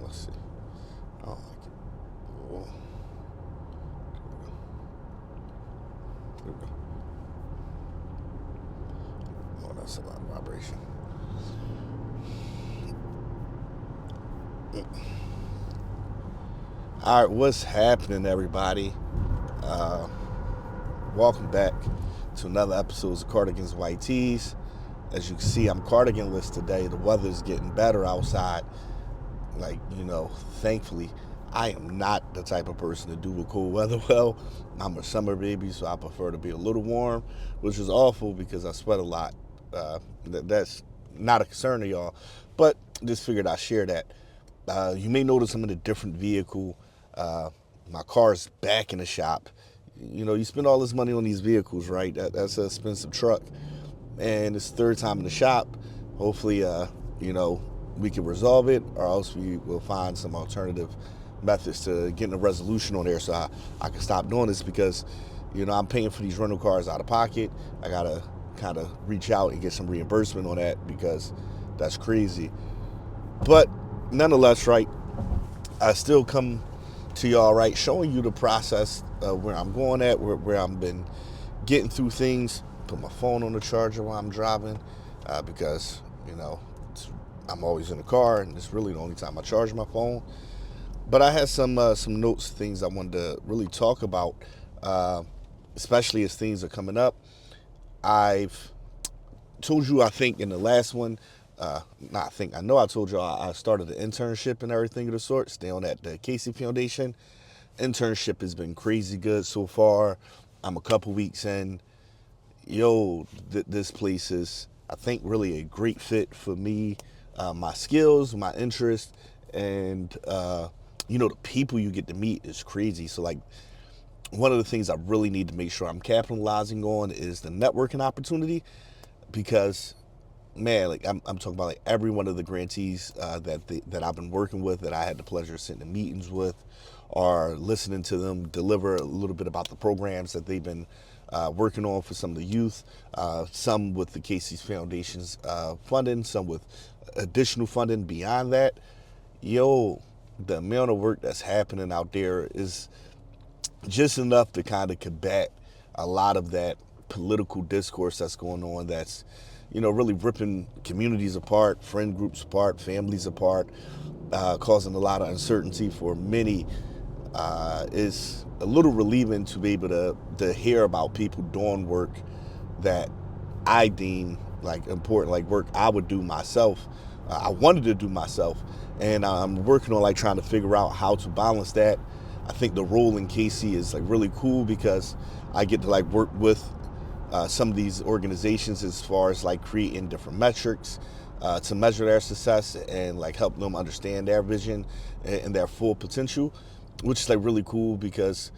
let's see. I don't like it. Oh, there we go. Oh, that's a lot of vibration. All right, what's happening, everybody? Uh, Welcome back to another episode of Cardigans White Tees. As you can see, I'm cardiganless today. The weather's getting better outside. Thankfully, I am not the type of person to do with cold weather well. I'm a summer baby, so I prefer to be a little warm, which is awful because I sweat a lot. That's not a concern to y'all, but just figured I'd share that. You may notice I'm in a different vehicle. My car's back in the shop. You know, you spend all this money on these vehicles, right? That's an expensive truck. And it's the third time in the shop. Hopefully, we can resolve it, or else we will find some alternative methods to getting a resolution on there so I can stop doing this because, I'm paying for these rental cars out of pocket. I got to kind of reach out and get some reimbursement on that because that's crazy. But nonetheless, right, I still come to y'all, right, showing you the process of where I'm going at, where I've been getting through things. Put my phone on the charger while I'm driving because, I'm always in the car, and it's really the only time I charge my phone. But I had some notes, things I wanted to really talk about, especially as things are coming up. I've told you, I think, in the last one, I know I told you I started an internship and everything of the sort, stay on at the Casey Foundation. Internship has been crazy good so far. I'm a couple weeks in. This place is, I think, really a great fit for me, my skills, my interests, and, the people you get to meet is crazy. So, one of the things I really need to make sure I'm capitalizing on is the networking opportunity because, man, I'm talking about every one of the grantees that I've been working with, that I had the pleasure of sitting in meetings with, or listening to them deliver a little bit about the programs that they've been working on for some of the youth, some with the Casey's Foundation's funding, some with additional funding beyond that. The amount of work that's happening out there is just enough to kind of combat a lot of that political discourse that's going on that's, really ripping communities apart, friend groups apart, families apart, causing a lot of uncertainty for many. Is a little relieving to be able to hear about people doing work that I deem important, like work I would do myself. I wanted to do myself, and I'm working on trying to figure out how to balance that. I think the role in Casey is really cool because I get to work with some of these organizations as far as creating different metrics to measure their success and help them understand their vision and their full potential, which is really cool because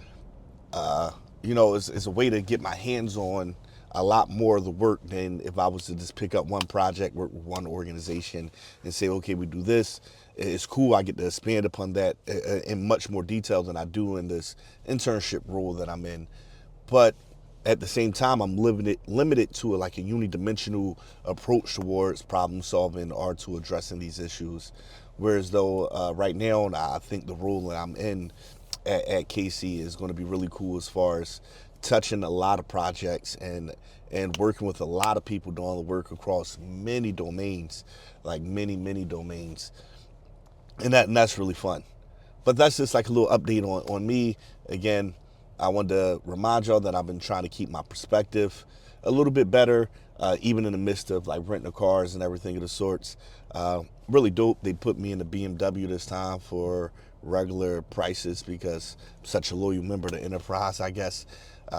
it's a way to get my hands on a lot more of the work than if I was to just pick up one project, work with one organization and say, okay, we do this. It's cool. I get to expand upon that in much more detail than I do in this internship role that I'm in. But at the same time, I'm limited to a unidimensional approach towards problem solving or to addressing these issues. Whereas though right now, I think the role that I'm in at Casey is going to be really cool as far as touching a lot of projects and working with a lot of people doing the work across many domains, many domains. And that's really fun. But that's just a little update on me. Again, I wanted to remind y'all that I've been trying to keep my perspective a little bit better, even in the midst of renting cars and everything of the sorts. Really dope. They put me in the BMW this time for regular prices because I'm such a loyal member of the enterprise, I guess.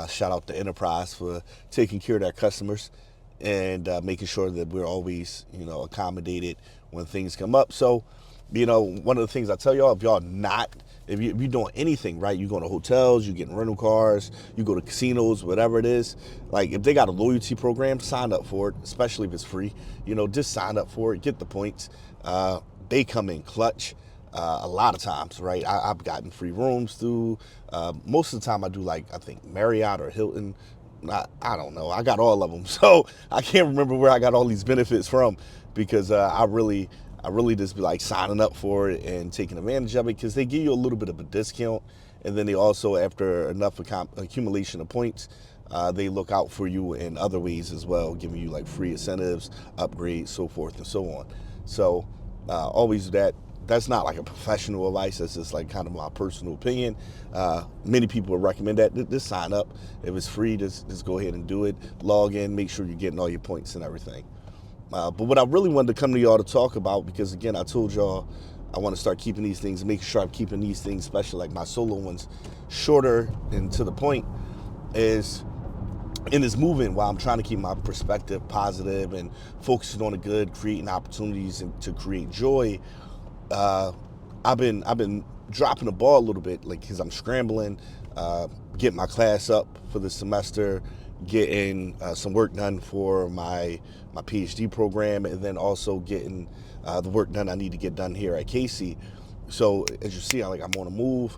Shout out to Enterprise for taking care of their customers and making sure that we're always, accommodated when things come up. So, one of the things I tell y'all, if you're doing anything, right, you go to hotels, you get rental cars, you go to casinos, whatever it is, if they got a loyalty program, sign up for it, especially if it's free. Just sign up for it, get the points. They come in clutch. A lot of times, right? I've gotten free rooms through. Most of the time I do I think Marriott or Hilton. I don't know. I got all of them. So I can't remember where I got all these benefits from because I I really just be like signing up for it and taking advantage of it, because they give you a little bit of a discount, and then they also, after enough accumulation of points, they look out for you in other ways as well, giving you like free incentives, upgrades, so forth and so on. So always that. That's not like a professional advice. That's just like kind of my personal opinion. Many people would recommend that. Just sign up. If it's free, just go ahead and do it. Log in, make sure you're getting all your points and everything. But what I really wanted to come to y'all to talk about, because again, I told y'all I want to start keeping these things, making sure I'm keeping these things special, like my solo ones, shorter and to the point, is in this movement, while I'm trying to keep my perspective positive and focusing on the good, creating opportunities and to create joy. I've been dropping the ball a little bit, like, because I'm scrambling, getting my class up for the semester, getting some work done for my PhD program, and then also getting the work done I need to get done here at Casey. So as you see, I'm on a move,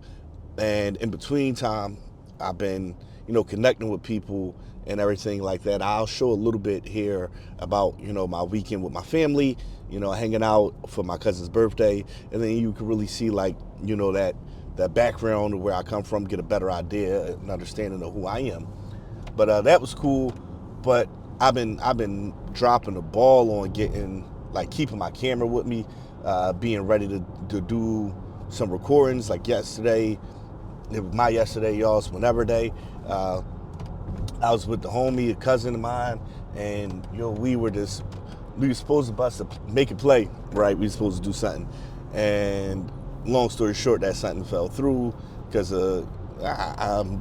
and in between time, I've been connecting with people and everything like that. I'll show a little bit here about my weekend with my family, hanging out for my cousin's birthday, and then you can really see that background of where I come from, get a better idea and understanding of who I am. But that was cool. But I've been dropping the ball on keeping my camera with me, being ready to do some recordings. Like yesterday, it was my yesterday, y'all's whenever day. I was with the homie, a cousin of mine, and we were supposed to bust a make a play, right? We were supposed to do something, and long story short, that something fell through because of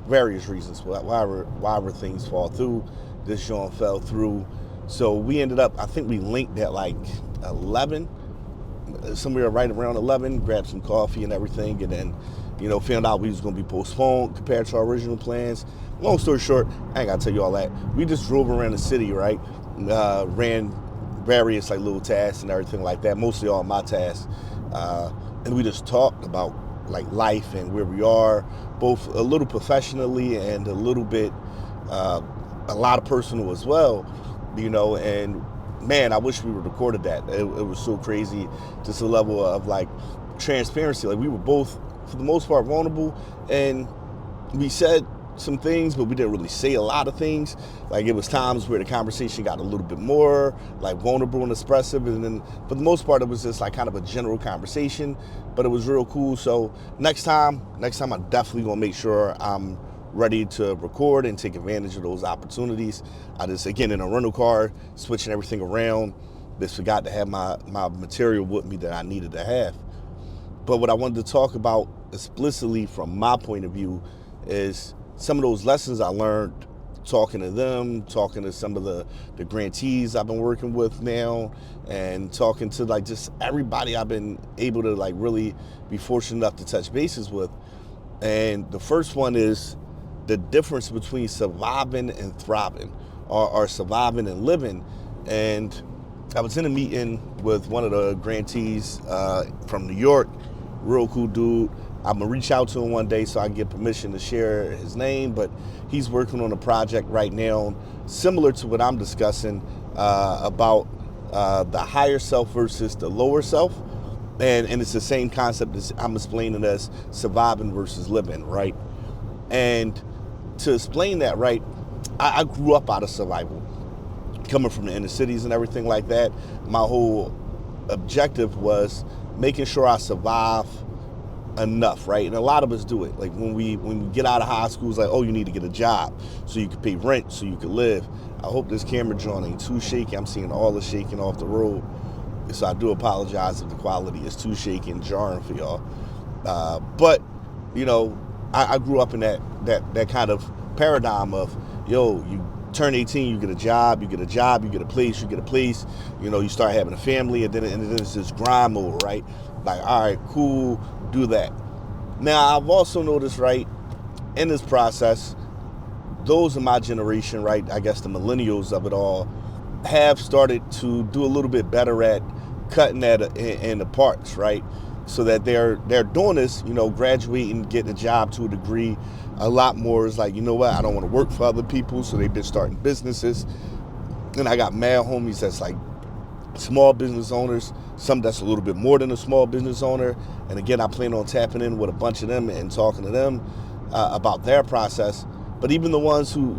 various reasons. Why things fall through, this joint fell through. So we ended up, I think we linked at like 11, somewhere right around 11, grabbed some coffee and everything, and then found out we was going to be postponed compared to our original plans. Long story short, I ain't got to tell you all that. We just drove around the city, right? Ran various like little tasks and everything like that, mostly all my tasks. And we just talked about like life and where we are, both a little professionally and a little bit, a lot of personal as well, and man, I wish we would have recorded that. It was so crazy, just a level of like transparency. Like we were both, for the most part, vulnerable, and we said some things, but we didn't really say a lot of things. Like it was times where the conversation got a little bit more like vulnerable and expressive, and then for the most part it was just like kind of a general conversation, but it was real cool. So next time I'm definitely gonna make sure I'm ready to record and take advantage of those opportunities. I just, again, in a rental car, switching everything around, just forgot to have my material with me that I needed to have. But what I wanted to talk about explicitly from my point of view is some of those lessons I learned talking to them, talking to some of the grantees I've been working with now, and talking to like just everybody I've been able to like really be fortunate enough to touch bases with. And the first one is the difference between surviving and thriving, or surviving and living. And I was in a meeting with one of the grantees from New York, real cool dude. I'm gonna reach out to him one day so I can get permission to share his name, but he's working on a project right now similar to what I'm discussing about the higher self versus the lower self. And it's the same concept as I'm explaining as surviving versus living, right? And to explain that, right, I grew up out of survival, coming from the inner cities and everything like that. My whole objective was making sure I survive enough, right? And a lot of us do it. Like when we get out of high school, it's like, oh, you need to get a job so you can pay rent, so you can live. I hope this camera joint ain't too shaky. I'm seeing all the shaking off the road, so I do apologize if the quality is too shaky and jarring for y'all. But I grew up in that kind of paradigm of, you turn 18, you get a job, you get a job, you get a place, you start having a family, and then it's this grind mode, right? Like, all right, cool, do that. Now, I've also noticed, right, in this process, those in my generation, right, I guess the millennials of it all, have started to do a little bit better at cutting that in the parts, right? So that they're doing this, graduating, getting a job to a degree. A lot more is like, I don't want to work for other people, so they've been starting businesses. And I got mad homies that's like small business owners, some that's a little bit more than a small business owner. And again, I plan on tapping in with a bunch of them and talking to them about their process. But even the ones who,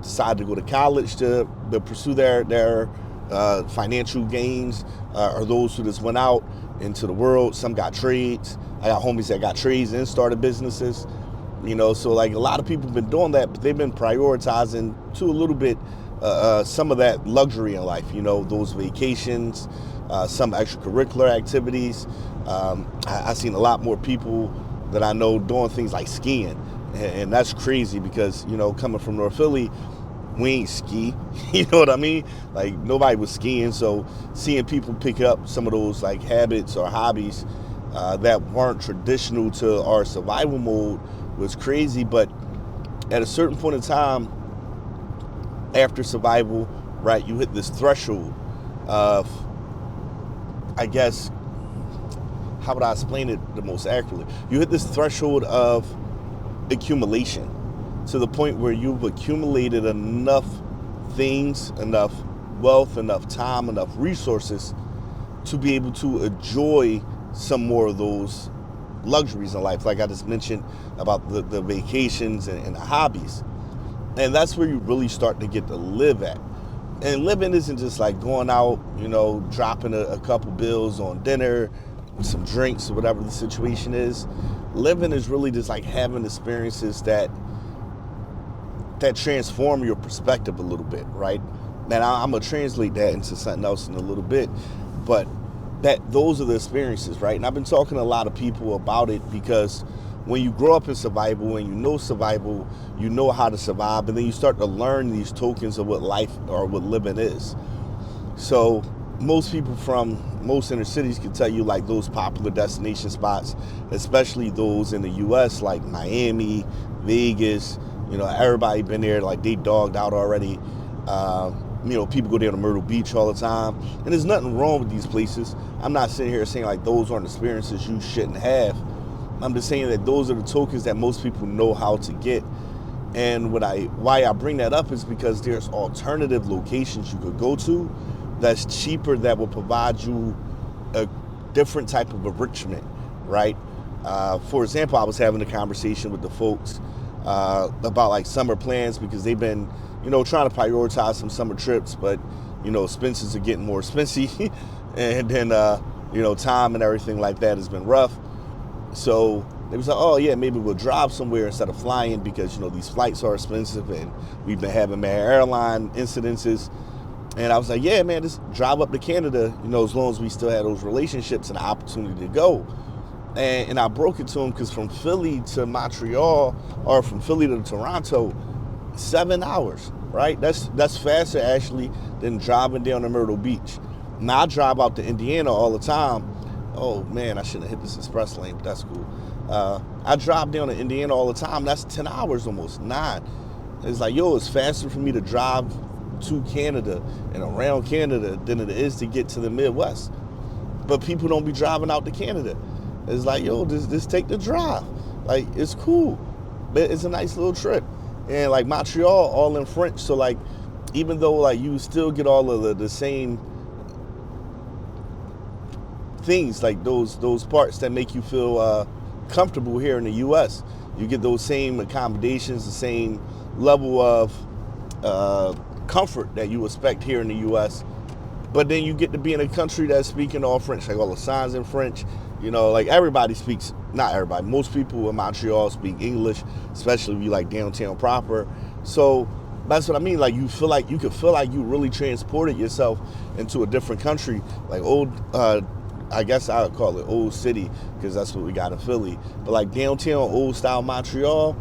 decide to go to college to pursue their financial gains, or those who just went out into the world. Some got trades. I got homies that got trades and started businesses. So like a lot of people have been doing that, but they've been prioritizing to a little bit some of that luxury in life, those vacations, some extracurricular activities. I've seen a lot more people that I know doing things like skiing, and that's crazy because, coming from North Philly, we ain't ski, you know what I mean? Like nobody was skiing, so seeing people pick up some of those like habits or hobbies that weren't traditional to our survival mode was crazy. But at a certain point in time, after survival, right, you hit this threshold of, I guess, how would I explain it the most accurately? You hit this threshold of accumulation to the point where you've accumulated enough things, enough wealth, enough time, enough resources to be able to enjoy some more of those luxuries in life, like I just mentioned about the vacations and the hobbies. And that's where you really start to get to live at. And living isn't just like going out, dropping a couple bills on dinner, some drinks, or whatever the situation is. Living is really just like having experiences that transform your perspective a little bit, right? And I'm gonna translate that into something else in a little bit, but those are the experiences, right? And I've been talking to a lot of people about it because when you grow up in survival and you know survival, you know how to survive, and then you start to learn these tokens of what life or what living is. So most people from most inner cities can tell you like those popular destination spots, especially those in the US like Miami, Vegas, everybody been there, like they dogged out already. People go down to Myrtle Beach all the time, and there's nothing wrong with these places. I'm not sitting here saying like those aren't experiences you shouldn't have. I'm just saying that those are the tokens that most people know how to get. And why I bring that up is because there's alternative locations you could go to that's cheaper, that will provide you a different type of enrichment, right? For example, I was having a conversation with the folks about like summer plans because they've been, trying to prioritize some summer trips, but, expenses are getting more expensive. And then, time and everything like that has been rough. So they was like, oh yeah, maybe we'll drive somewhere instead of flying because, these flights are expensive and we've been having bad airline incidences. And I was like, yeah, man, just drive up to Canada, as long as we still have those relationships and the opportunity to go. And I broke it to him because from Philly to Montreal or from Philly to Toronto, 7 hours, right? That's faster actually than driving down to Myrtle Beach. Now I drive out to Indiana all the time. Oh man, I shouldn't have hit this express lane, but that's cool. I drive down to Indiana all the time. That's 10 hours almost, 9. It's like, it's faster for me to drive to Canada and around Canada than it is to get to the Midwest. But people don't be driving out to Canada. It's like, just take the drive. Like, it's cool. But it's a nice little trip. And like Montreal, all in French. So like, even though like you still get all of the same things, like those parts that make you feel comfortable here in the U.S. You get those same accommodations, the same level of comfort that you expect here in the U.S. But then you get to be in a country that's speaking all French, like all the signs in French. Like everybody speaks, not everybody, most people in Montreal speak English, especially if you like downtown proper. So that's what I mean. Like you could feel like you really transported yourself into a different country, like I guess I would call it old city because that's what we got in Philly. But like downtown old style Montreal,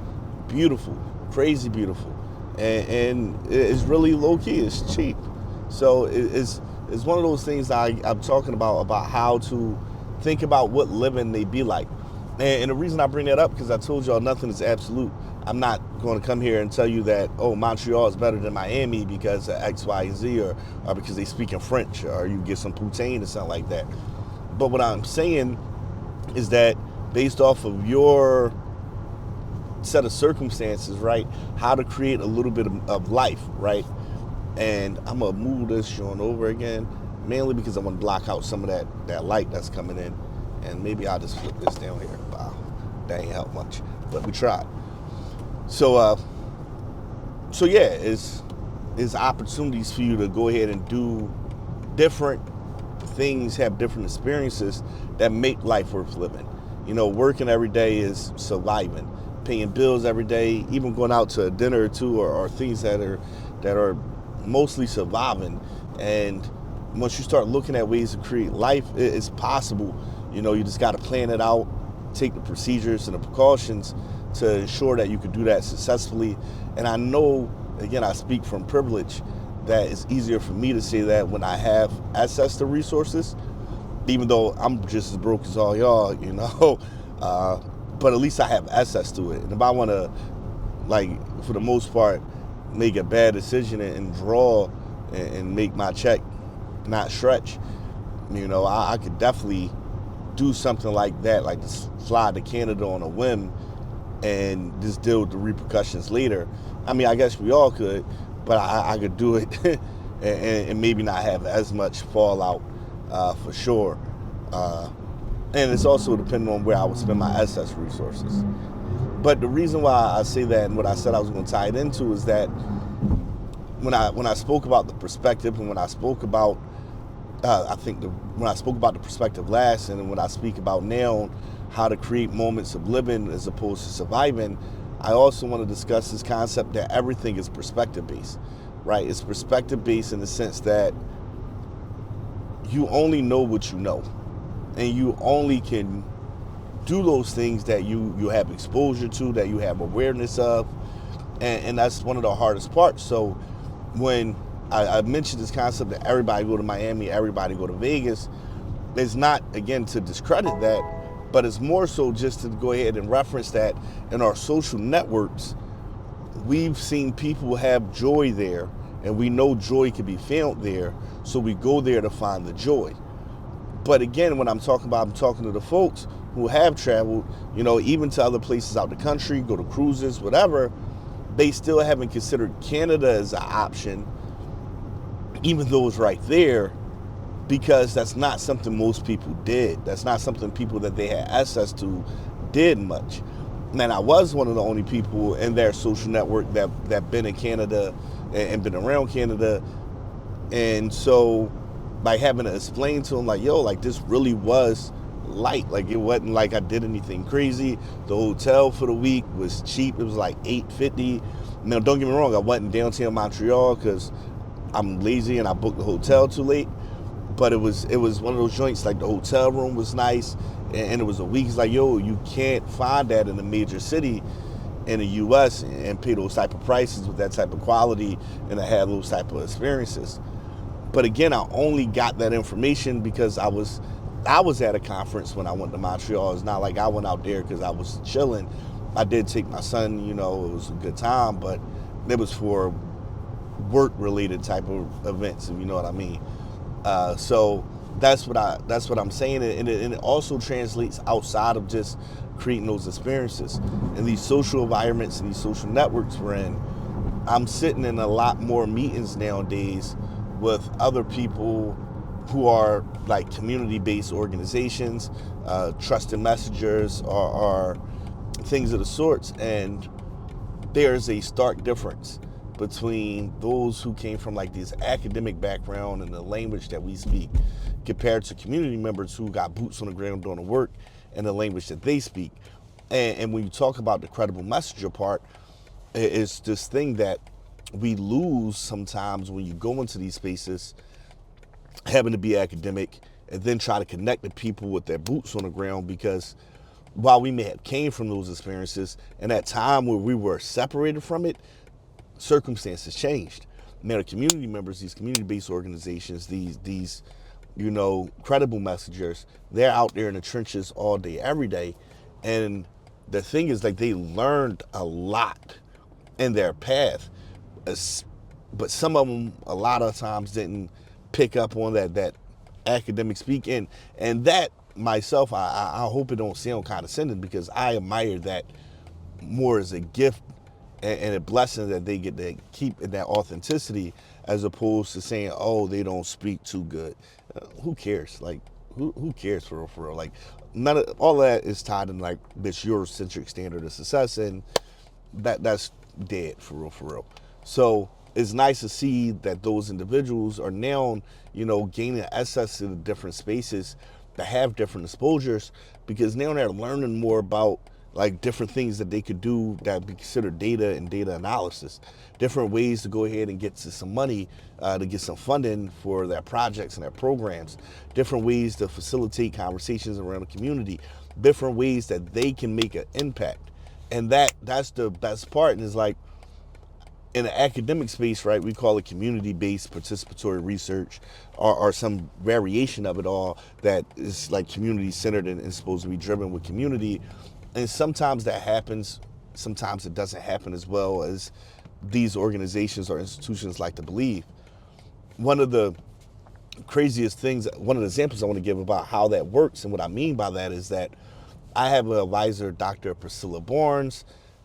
beautiful, crazy beautiful, and it's really low key. It's cheap, so it's one of those things that I'm talking about how to think about what living may be like. And the reason I bring that up because I told y'all nothing is absolute. I'm not going to come here and tell you that, Montreal is better than Miami because of X, Y, and Z, or because they speak in French, or you get some poutine or something like that. But what I'm saying is that based off of your set of circumstances, right, how to create a little bit of life, right? And I'm going to move this on over again. mainly because I want to block out some of that light that's coming in. And maybe I'll just flip this down here. Wow, that ain't help much, but we tried. So, so yeah, it's opportunities for you to go ahead and do different things, have different experiences that make life worth living. You know, working every day is surviving, paying bills every day, even going out to a dinner or two, or things that are mostly surviving. And once you start looking at ways to create life, it's possible. You know, you just got to plan it out, take the procedures and the precautions to ensure that you can do that successfully. And I know, again, I speak from privilege, that it's easier for me to say that when I have access to resources, even though I'm just as broke as all y'all, you know. But at least I have access to it. And if I want to, like, for the most part, make a bad decision and draw and make my check not stretch, you know, I could definitely do something like that, like just fly to Canada on a whim and just deal with the repercussions later. I mean, I guess we all could, but I could do it and maybe not have as much fallout for sure. And it's also depending on where I would spend my excess resources. But the reason why I say that and what I said I was going to tie it into is that when I spoke about the perspective, and when I spoke about when I spoke about the perspective last, and when I speak about now how to create moments of living as opposed to surviving, I also want to discuss this concept that everything is perspective based, right? It's perspective based in the sense that you only know what you know, and you only can do those things that you have exposure to, that you have awareness of, and that's one of the hardest parts. So when I mentioned this concept that everybody go to Miami, everybody go to Vegas, it's not, again, to discredit that, but it's more so just to go ahead and reference that in our social networks, we've seen people have joy there, and we know joy can be found there, so we go there to find the joy. But again, when I'm talking to the folks who have traveled, you know, even to other places out the country, go to cruises, whatever, they still haven't considered Canada as an option, even though it's right there, because that's not something most people did. That's not something people that they had access to did much. And I was one of the only people in their social network that been in Canada and been around Canada. And so, like, having to explain to them, like, yo, like, this really was light. Like, it wasn't like I did anything crazy. The hotel for the week was cheap. It was like $8.50. Now, don't get me wrong, I wasn't downtown Montreal because I'm lazy and I booked the hotel too late. But it was one of those joints, like the hotel room was nice, and it was a week. It's like, yo, you can't find that in a major city in the U.S. and pay those type of prices with that type of quality and to have those type of experiences. But again, I only got that information because I was at a conference when I went to Montreal. It's not like I went out there because I was chilling. I did take my son, you know, it was a good time, but it was for work-related type of events, if you know what I mean. So that's what I'm saying, and it also translates outside of just creating those experiences. In these social environments and these social networks we're in, I'm sitting in a lot more meetings nowadays with other people who are like community-based organizations, trusted messengers, or things of the sorts, and there's a stark difference between those who came from like this academic background and the language that we speak compared to community members who got boots on the ground doing the work and the language that they speak. And when you talk about the credible messenger part, it's this thing that we lose sometimes when you go into these spaces having to be academic and then try to connect the people with their boots on the ground, because while we may have came from those experiences, and that time where we were separated from it, circumstances changed. Now the community members, these community-based organizations, these you know, credible messengers, they're out there in the trenches all day, every day. And the thing is, like, they learned a lot in their path, but some of them a lot of times didn't pick up on that academic speak. And that myself, I hope it don't sound condescending, because I admire that more as a gift and a blessing that they get to keep in that authenticity, as opposed to saying, oh, they don't speak too good. Who cares? Like, who cares for real, for real? Like, none of all that is tied in like this Eurocentric standard of success, and that's dead for real, for real. So it's nice to see that those individuals are now, gaining access to the different spaces that have different exposures, because now they're learning more about like different things that they could do that be considered data and data analysis, different ways to go ahead and get to some money, to get some funding for their projects and their programs, different ways to facilitate conversations around the community, different ways that they can make an impact. And that's the best part. And it's like, in the academic space, right, we call it community-based participatory research, or some variation of it all that is like community-centered and supposed to be driven with community. And sometimes that happens, sometimes it doesn't happen as well as these organizations or institutions like to believe. One of the craziest things, one of the examples I want to give about how that works and what I mean by that is that I have an advisor, Dr. Priscilla Barnes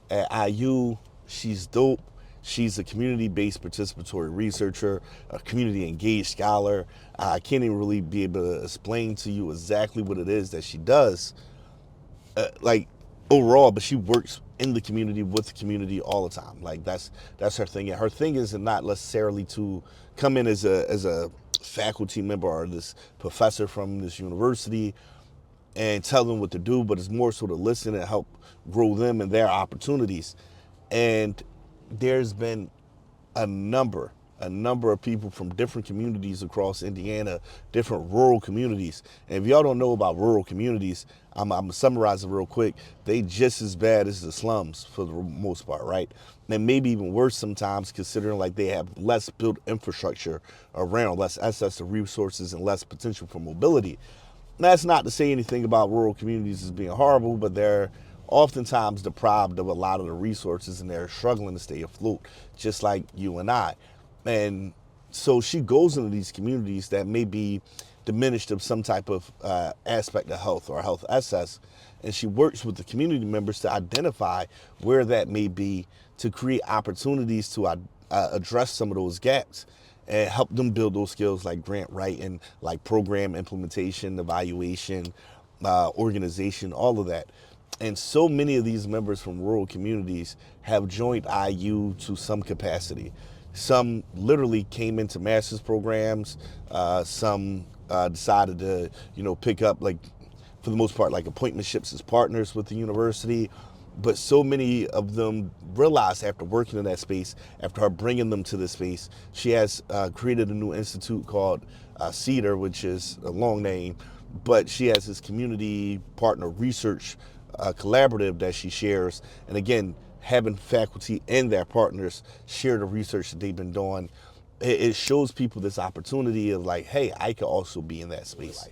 at IU. She's dope. She's a community-based participatory researcher, a community engaged scholar. I can't even really be able to explain to you exactly what it is that she does, like overall, but she works in the community with the community all the time. Like that's her thing. And her thing is not necessarily to come in as a faculty member or this professor from this university and tell them what to do, but it's more so to listen and help grow them and their opportunities. And there's been a number of people from different communities across Indiana, different rural communities. And if y'all don't know about rural communities, I'm gonna summarize it real quick. They just as bad as the slums for the most part, right? And maybe even worse sometimes, considering like they have less built infrastructure around, less access to resources, and less potential for mobility. That's not to say anything about rural communities as being horrible, but they're oftentimes deprived of a lot of the resources and they're struggling to stay afloat, just like you and I. And so she goes into these communities that may be diminished of some type of aspect of health or health access, and she works with the community members to identify where that may be, to create opportunities to address some of those gaps and help them build those skills like grant writing, like program implementation, evaluation, organization, all of that. And so many of these members from rural communities have joined IU to some capacity. Some literally came into master's programs. Some decided to, pick up, like, for the most part, like appointmentships as partners with the university. But so many of them realized after working in that space, after her bringing them to this space, she has created a new institute called CEDAR, which is a long name, but she has this community partner research collaborative that she shares. And again, having faculty and their partners share the research that they've been doing, it shows people this opportunity of like, hey, I could also be in that space.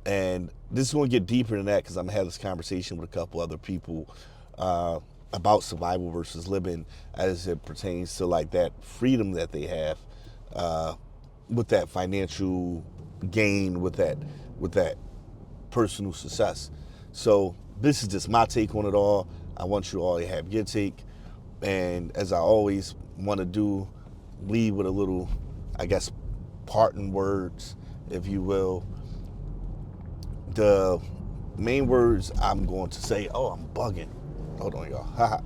And this is going to get deeper than that because I'm going to have this conversation with a couple other people about survival versus living as it pertains to like that freedom that they have with that financial gain, with that personal success. So this is just my take on it all. I want you all to have your take. And as I always want to do, leave with a little, I guess, parting words, if you will. The main words I'm going to say, oh, I'm bugging. Hold on, y'all.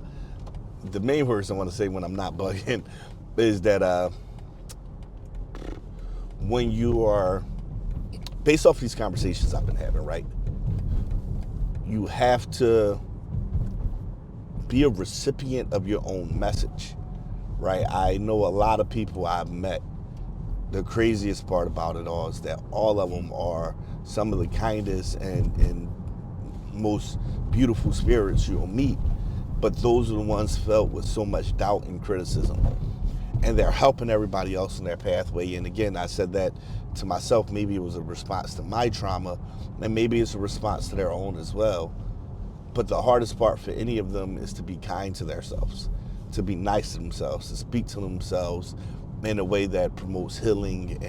The main words I want to say when I'm not bugging is that when you are, based off these conversations I've been having, right? You have to be a recipient of your own message, right? I know a lot of people I've met. The craziest part about it all is that all of them are some of the kindest and most beautiful spirits you'll meet, but those are the ones felt with so much doubt and criticism. And they're helping everybody else in their pathway. And again, I said that to myself, maybe it was a response to my trauma, and maybe it's a response to their own as well. But the hardest part for any of them is to be kind to themselves, to be nice to themselves, to speak to themselves in a way that promotes healing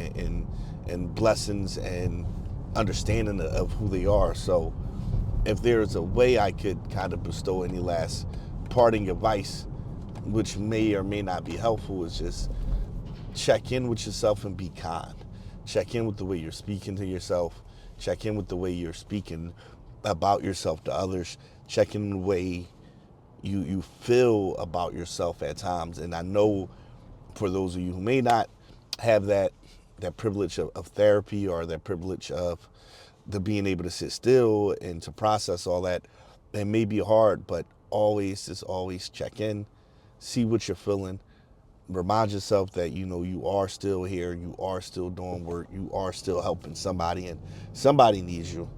and blessings and understanding of who they are. So if there's a way I could kind of bestow any last parting advice, which may or may not be helpful, is just check in with yourself and be kind. Check in with the way you're speaking to yourself. Check in with the way you're speaking about yourself to others. Check in the way you feel about yourself at times. And I know for those of you who may not have that privilege of therapy, or that privilege of the being able to sit still and to process all that, it may be hard, but always check in, see what you're feeling, remind yourself that you are still here, you are still doing work, you are still helping somebody, and somebody needs you.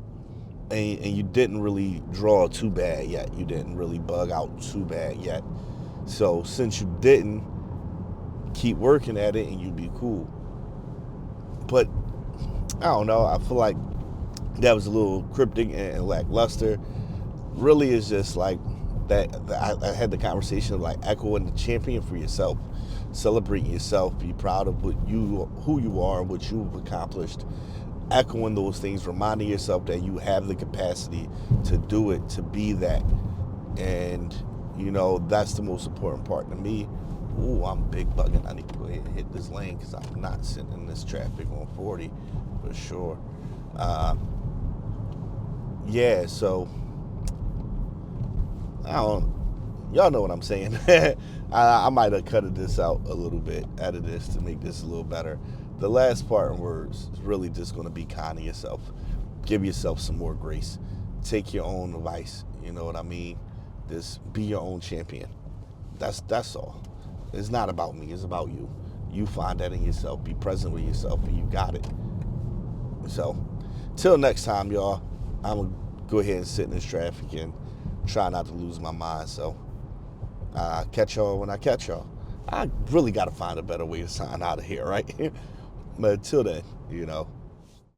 And you didn't really draw too bad yet. You didn't really bug out too bad yet. So since you didn't, keep working at it and you'd be cool. But I don't know, I feel like that was a little cryptic and lackluster. Really, is just like that. I had the conversation of like echoing the champion for yourself, celebrating yourself, be proud of who you are, what you've accomplished, echoing those things, reminding yourself that you have the capacity to do it, to be that. And that's the most important part to me. Ooh, I'm big bugging. I need to go ahead and hit this lane because I'm not sitting in this traffic on 40 for sure. Yeah, so I don't. Y'all know what I'm saying. I might have cutted this out a little bit, added this to make this a little better. The last part in words is really just going to be kind to yourself. Give yourself some more grace. Take your own advice. You know what I mean? Just be your own champion. That's all. It's not about me. It's about you. You find that in yourself. Be present with yourself, and you got it. So, till next time, y'all. I'm gonna go ahead and sit in this traffic and try not to lose my mind. So, catch y'all when I catch y'all. I really got to find a better way to sign out of here, right? But until then,